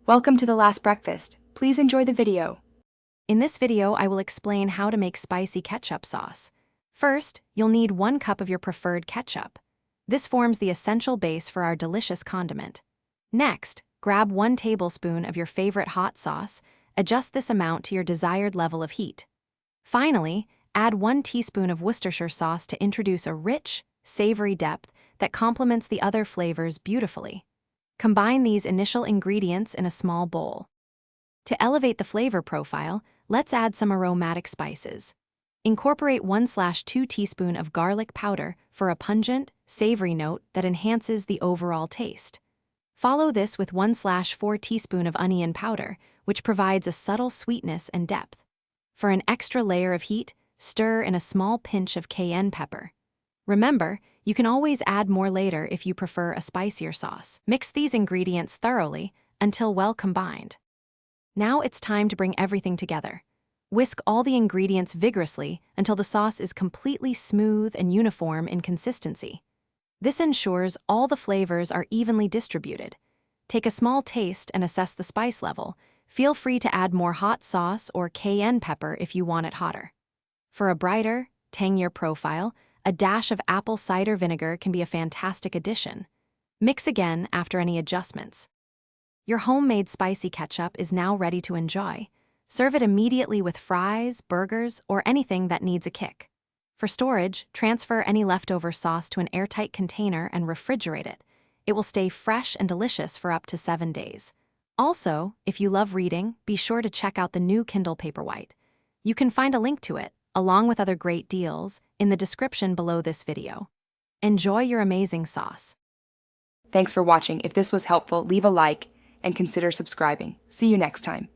Welcome to The Last Breakfast. Please enjoy the video. In this video, I will explain how to make spicy ketchup sauce. First, you'll need 1 cup of your preferred ketchup. This forms the essential base for our delicious condiment. Next, grab 1 tablespoon of your favorite hot sauce. Adjust this amount to your desired level of heat. Finally, add 1 teaspoon of Worcestershire sauce to introduce a rich, savory depth that complements the other flavors beautifully. Combine these initial ingredients in a small bowl. To elevate the flavor profile, let's add some aromatic spices. Incorporate 1/2 teaspoon of garlic powder for a pungent, savory note that enhances the overall taste. Follow this with 1/4 teaspoon of onion powder, which provides a subtle sweetness and depth. For an extra layer of heat, stir in a small pinch of cayenne pepper. Remember, you can always add more later if you prefer a spicier sauce. Mix these ingredients thoroughly until well combined. Now it's time to bring everything together. Whisk all the ingredients vigorously until the sauce is completely smooth and uniform in consistency. This ensures all the flavors are evenly distributed. Take a small taste and assess the spice level. Feel free to add more hot sauce or cayenne pepper if you want it hotter. For a brighter, tangier profile, a dash of apple cider vinegar can be a fantastic addition. Mix again after any adjustments. Your homemade spicy ketchup is now ready to enjoy. Serve it immediately with fries, burgers, or anything that needs a kick. For storage, transfer any leftover sauce to an airtight container and refrigerate it. It will stay fresh and delicious for up to 7 days. Also, if you love reading, be sure to check out the new Kindle Paperwhite. You can find a link to it, along with other great deals, in the description below this video. Enjoy your amazing sauce. Thanks for watching. If this was helpful, leave a like and consider subscribing. See you next time.